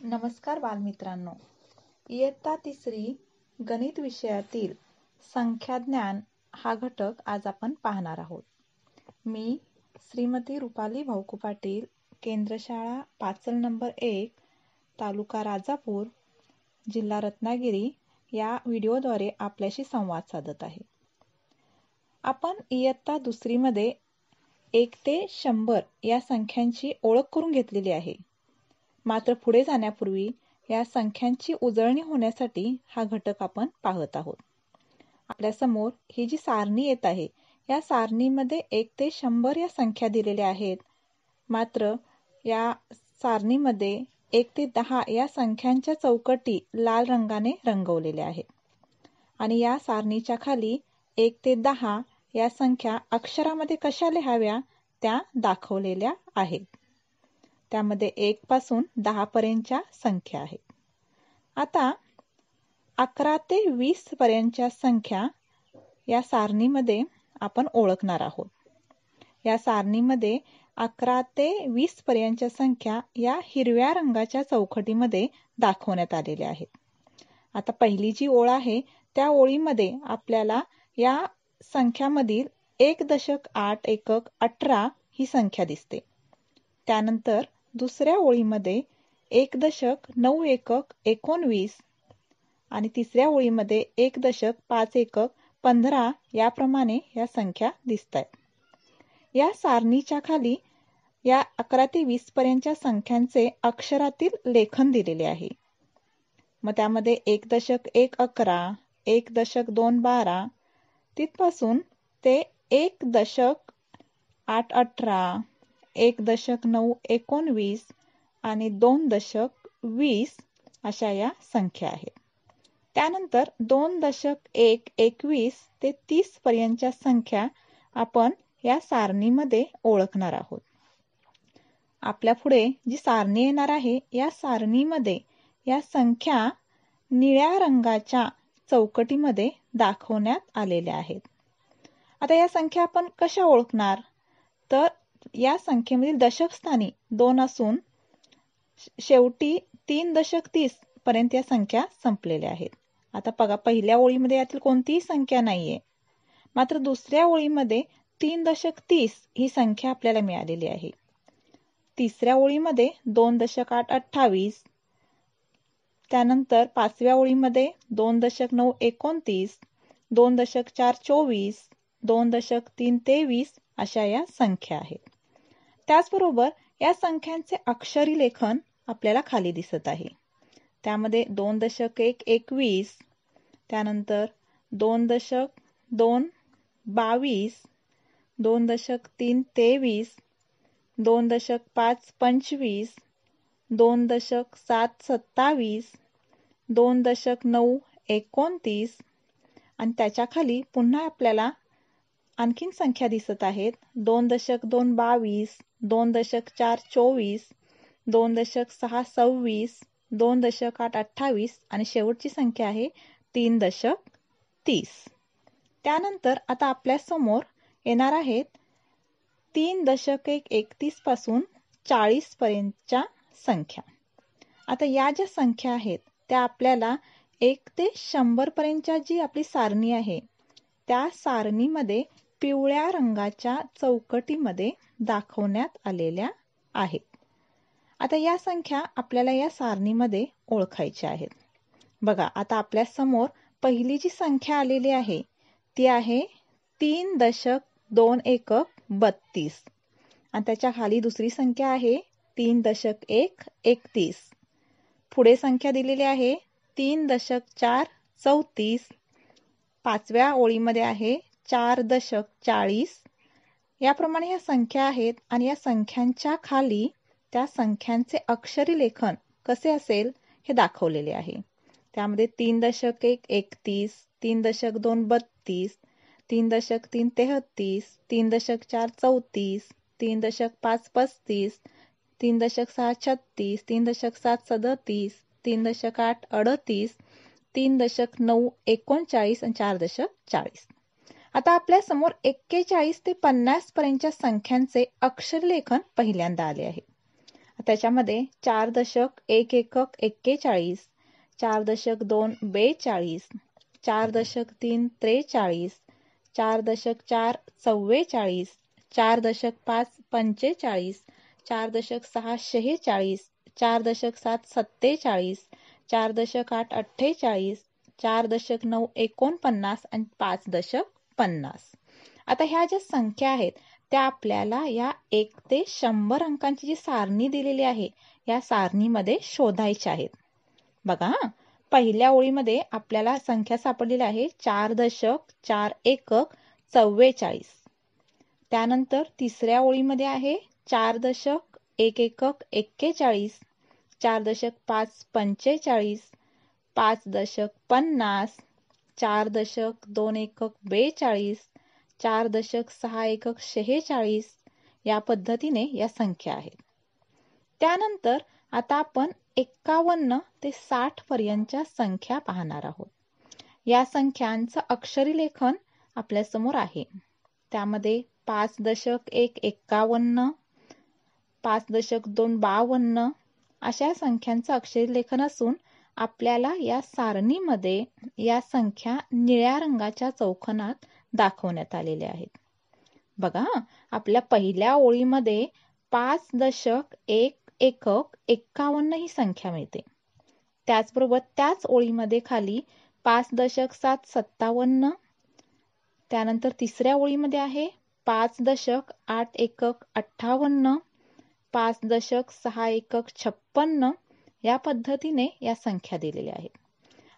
नमस्कार बालमित्रांनो, इयत्ता तिसरी गणित विषयातील संख्याज्ञान हा घटक आज आपण पाहणार आहोत. मी श्रीमती रुपाली भाऊकू पाटील, केंद्रशाळा पाचल नंबर 1, तालुका राजापूर, जिल्हा रत्नागिरी या व्हिडिओद्वारे आपल्याशी संवाद साधत आहे. आपण इयत्ता दुसरीमध्ये 1 ते 100 या संख्यांची ओळख करून घेतलेली आहे. मात्र पुढे जाण्यापूर्वी या संख्यांची उजळणी होण्यासाठी हा घटक आपण पाहत आहोत. आपल्या समोर ही जी सारणी येत आहे, या सारणीमध्ये 1 ते 100 या संख्या दिलेल्या आहेत. मात्र या सारणीमध्ये 1 ते 10 या संख्यांच्या चौकटी लाल रंगाने रंगवलेल्या आहेत आणि या सारणीच्या खाली 1 ते 10 या संख्या अक्षरामध्ये कशा लिहाव्या त्या दाखवलेल्या आहेत. त्यामध्ये 1 पासून 10 पर्यंतच्या संख्या आहेत. आता 11 ते 20 पर्यंतच्या संख्या या सारणीमध्ये आपण ओळखणार आहोत. या सारणीमध्ये 11 ते 20 पर्यंतच्या संख्या या हिरव्या रंगाच्या चौकटीमध्ये दाखवण्यात आलेल्या आहेत. आता पहिली जी ओळ आहे त्या ओळीमध्ये आपल्याला या संख्यामधील 1.8 एकक 18 ही संख्या दिसते. त्यानंतर दुसऱ्या ओळीमध्ये 1.9 एकक 19 आणि तिसऱ्या ओळीमध्ये 1.5 एकक 15 याप्रमाणे या संख्या दिसत आहेत. या सारणीच्या खाली या 11 ते 20 पर्यंतच्या संख्यांचे अक्षरातील लेखन दिलेले आहे. मग त्यामध्ये 1.1 11, 1.2 12 तिथपासून ते 1.8 18, 1.9 19 आणि 2.20 अशा या संख्या आहेत. त्यानंतर 2.1 21 ते 30 पर्यंतच्या संख्या आपण या सारणीमध्ये ओळखणार आहोत. आपल्या पुढे जी सारणी येणार आहे या सारणीमध्ये या संख्या निळ्या रंगाच्या चौकटीमध्ये दाखवण्यात आलेल्या आहेत. आता या संख्या आपण कशा ओळखणार? तर या संख्येमधील दशक स्थानी 2 असून शेवटी 3.30 पर्यंत या संख्या संपलेल्या आहेत. आता बघा, पहिल्या ओळीमध्ये यातील कोणतीही संख्या नाहीये. मात्र दुसऱ्या ओळीमध्ये 3.30 ही संख्या आपल्याला मिळालेली आहे. तिसऱ्या ओळीमध्ये 2.8 28, त्यानंतर पाचव्या ओळीमध्ये 2.9 29, 2.4 24, 2.3 23 अशा या संख्या आहेत. त्याचबरोबर या संख्यांचे अक्षरी लेखन आपल्याला खाली दिसत आहे. त्यामध्ये 2.1 21, त्यानंतर 2.2 22, 2.3 23, 2.5 25, 2.7 27, 2.9 29 आणि त्याच्या खाली पुन्हा आपल्याला आणखीन संख्या दिसत आहेत. 2.2 22, 2.4 24, 2.6 26, 2.8 28 आणि शेवटची संख्या आहे 3.30. त्यानंतर आता आपल्या समोर येणार आहेत 3.1 31 पासून 40 पर्यंतच्या संख्या. आता या ज्या संख्या आहेत त्या आपल्याला 1 ते 100 पर्यंतच्या जी आपली सारणी आहे त्या सारणीमध्ये पिवळ्या रंगाच्या चौकटीमध्ये दाखवण्यात आलेल्या आहेत. आता या संख्या आपल्याला या सारणीमध्ये ओळखायच्या आहेत. बघा, आता आपल्या समोर पहिली जी संख्या आलेली आहे ती आहे 3.2 एकक 32 आणि त्याच्या खाली दुसरी संख्या आहे 3.1 31. पुढे संख्या दिलेली आहे 3.4 34. पाचव्या ओळीमध्ये आहे 4.40. याप्रमाणे ह्या संख्या आहेत आणि या संख्यांच्या खाली त्या संख्यांचे अक्षरी लेखन कसे असेल हे दाखवलेले आहे. त्यामध्ये 3.1 31, 3.2 32, 3.3 33, 3.4 34, 3.5 35, 3.6 36, 3.7 37, 3.8 38, 3.9 39 आणि 4.40. आता आपल्या समोर 41 ते 50 पर्यंतच्या संख्यांचे अक्षरलेखन पहिल्यांदा आले आहे. त्याच्यामध्ये 4.1 41, 4.2 42, 4.3 43, 4.4 44, 4.5 45, 4.6 46, 4.7 47, 4.8 48, 4.9 49 आणि 5.50. आता ह्या ज्या संख्या आहेत त्या आपल्याला या 1 ते 100 अंकांची जी सारणी दिलेली आहे या सारणीमध्ये शोधायच्या आहेत. बघा, पहिल्या ओळीमध्ये आपल्याला संख्या सापडलेली आहे 4.41 44. त्यानंतर तिसऱ्या ओळीमध्ये आहे 4.11 41, 4.5 45, 5.50, 4.21 42, 4.61 46 या पद्धतीने या संख्या आहेत. त्यानंतर आता आपण 51 ते 60 पर्यंतच्या संख्या पाहणार आहोत. या संख्यांचं अक्षरी लेखन आपल्या समोर आहे. त्यामध्ये 5.1 51, 5.2 52 अशा संख्यांचं अक्षरी लेखन असून आपल्याला या सारणीमध्ये या संख्या निळ्या रंगाच्या चौकोनात दाखवण्यात आलेल्या आहेत. बघा, आपल्या पहिल्या ओळीमध्ये 5.1 51 ही संख्या मिळते. त्याचबरोबर त्याच ओळीमध्ये खाली 5.7 57, त्यानंतर तिसऱ्या ओळीमध्ये आहे 5.81 58, 5.61 56 या पद्धतीने या संख्या दिलेल्या आहेत.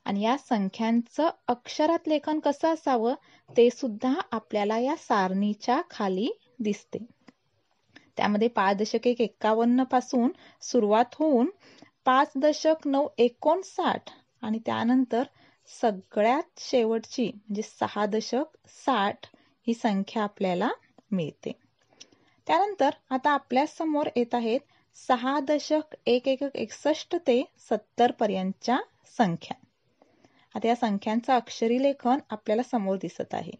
आणि या संख्यांचं अक्षरात लेखन कसं असावं ते सुद्धा आपल्याला या सारणीच्या खाली दिसते. त्यामध्ये 5.1 51 पासून सुरुवात होऊन 5.9 59 आणि त्यानंतर सगळ्यात शेवटची म्हणजे 6.60 ही संख्या आपल्याला मिळते. त्यानंतर आता आपल्या समोर येत आहेत 6.1161 ते 70 पर्यंतच्या संख्या. आता या संख्यांचं अक्षरी लेखन आपल्याला समोर दिसत आहे.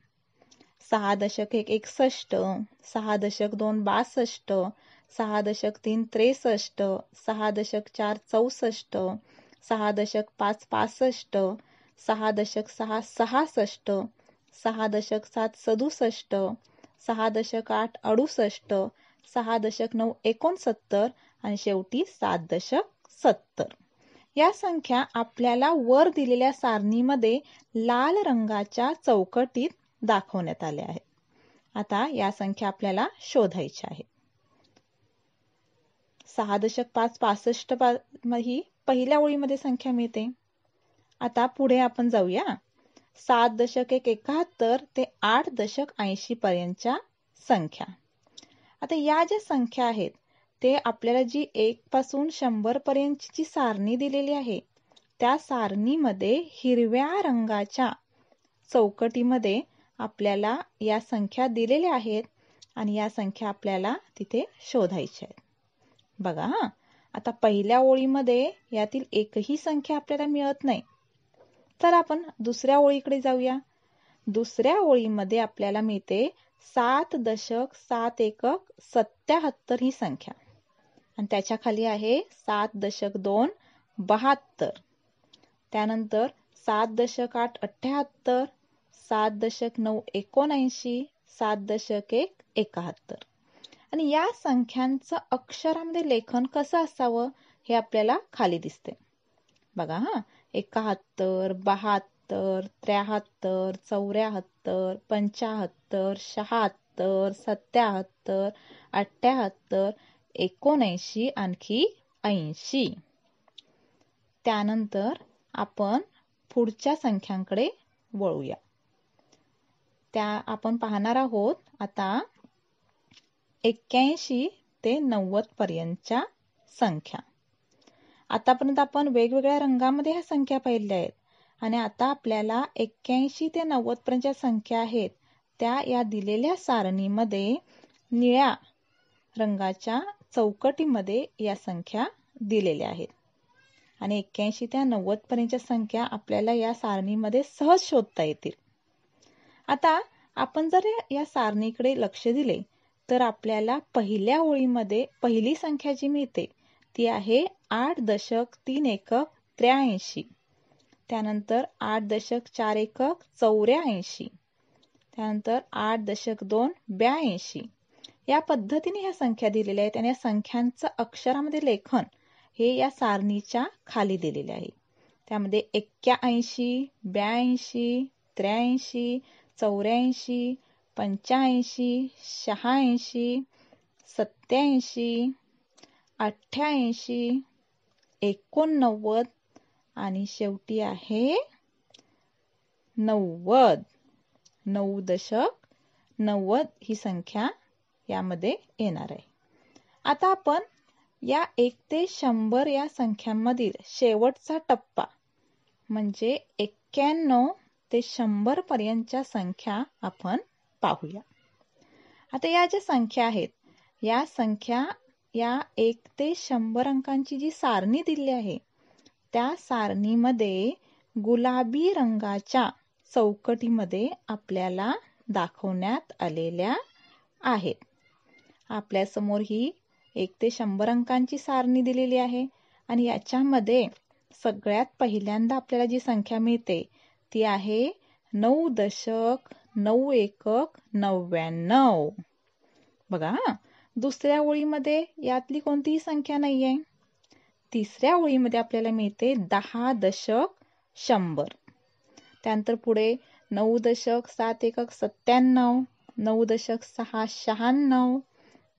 6.161, 6.2 62, 6.3 63, 6.4 64, 6.5 65, 6.6 66, 6.7 67, 6.8 68, 6.9 69 आणि शेवटी 7.70. या संख्या आपल्याला वर दिलेल्या सारणीमध्ये लाल रंगाच्या चौकटीत दाखवण्यात आल्या आहेत. आता या संख्या आपल्याला शोधायच्या आहेत. 6.5 65 ही पहिल्या ओळीमध्ये संख्या मिळते. आता पुढे आपण जाऊया 7.1 71 ते 8.80 पर्यंतच्या संख्या. आता या ज्या संख्या आहेत ते आपल्याला जी 1 पासून 100 पर्यंतची जी सारणी दिलेली आहे त्या सारणीमध्ये हिरव्या रंगाच्या चौकटीमध्ये आपल्याला या संख्या दिलेल्या आहेत आणि या संख्या आपल्याला तिथे शोधायच्या आहेत. बघा, आता पहिल्या ओळीमध्ये यातील एकही संख्या आपल्याला मिळत नाही. तर आपण दुसऱ्या ओळीकडे जाऊया. दुसऱ्या ओळीमध्ये आपल्याला मिळते 7.71 ही संख्या आणि त्याच्या खाली आहे 7.2 72, त्यानंतर 7.8 78, 7.9 79, 7.1 71. आणि या संख्यांचं अक्षरामध्ये लेखन कसं असावं हे आपल्याला खाली दिसते. बघा, 71 72 73 74 75 76 77 78 79 आणखी 80. त्यानंतर आपण पुढच्या संख्यांकडे वळूया. त्या आपण पाहणार आहोत आता 81 ते 90 पर्यंतच्या संख्या. आतापर्यंत आपण वेगवेगळ्या रंगामध्ये ह्या संख्या पाहिल्या आहेत आणि आता आपल्याला 81 ते 90 पर्यंतच्या संख्या आहेत त्या या दिलेल्या सारणीमध्ये निळ्या रंगाच्या चौकटीमध्ये या संख्या दिलेल्या आहेत. आणि 81 ते 90 पर्यंतच्या संख्या आपल्याला या सारणीमध्ये सहज शोधता येतील. आता आपण जर या सारणीकडे लक्ष दिले तर आपल्याला पहिल्या ओळीमध्ये पहिली संख्या जी मिळते ती आहे 8.3 एकक 83. त्यानंतर 8.4 एकक 84. त्यानंतर 8.2 82. या पद्धतीने ह्या संख्या दिलेल्या आहेत आणि या संख्यांचं अक्षरामध्ये लेखन हे या सारणीच्या खाली दिलेले आहे. त्यामध्ये 81, 82, 83, 84, 85, 86, 87, 88, 89 आणि शेवटी आहे 90. 9.90 ही संख्या यामध्ये येणार आहे. आता आपण या 1 ते 100 या संख्यांमधील शेवटचा टप्पा म्हणजे 91 ते 100 पर्यंतच्या संख्या आपण पाहूया. आता या ज्या संख्या आहेत या संख्या या 1 ते 100 अंकांची जी सारणी दिली आहे त्या सारणीमध्ये गुलाबी रंगाच्या चौकटीमध्ये आपल्याला दाखवण्यात आलेल्या आहेत. आपल्या समोर ही 1 ते 100 अंकांची सारणी दिलेली आहे आणि याच्यामध्ये सगळ्यात पहिल्यांदा आपल्याला जी संख्या मिळते ती आहे 9.9 एकक 99. बघा दुसऱ्या ओळीमध्ये यातली कोणतीही संख्या नाहीये. तिसऱ्या ओळीमध्ये आपल्याला मिळते 10.100. त्यानंतर पुढे 9.7 एकक 97, 9.6 96,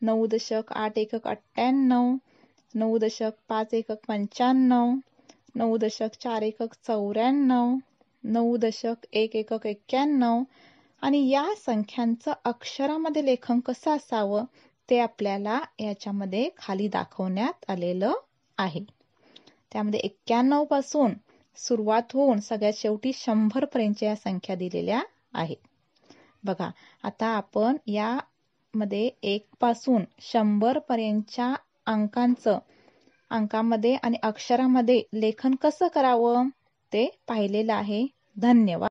9.8 एकक 98, 9.5 एकक 95, 9.4 एकक 94, 9.1 एकक 91 आणि या संख्यांचं अक्षरामध्ये लेखन कसं असावं ते आपल्याला याच्यामध्ये खाली दाखवण्यात आलेलं आहे. त्यामध्ये 91 पासून सुरुवात होऊन सगळ्यात शेवटी 100 पर्यंतच्या संख्या दिलेल्या आहेत. बघा आता आपण यामध्ये 1 पासून 100 पर्यंतच्या अंकामध्ये आणि अक्षरामध्ये लेखन कसं करावं ते पाहिलेलं आहे. धन्यवाद.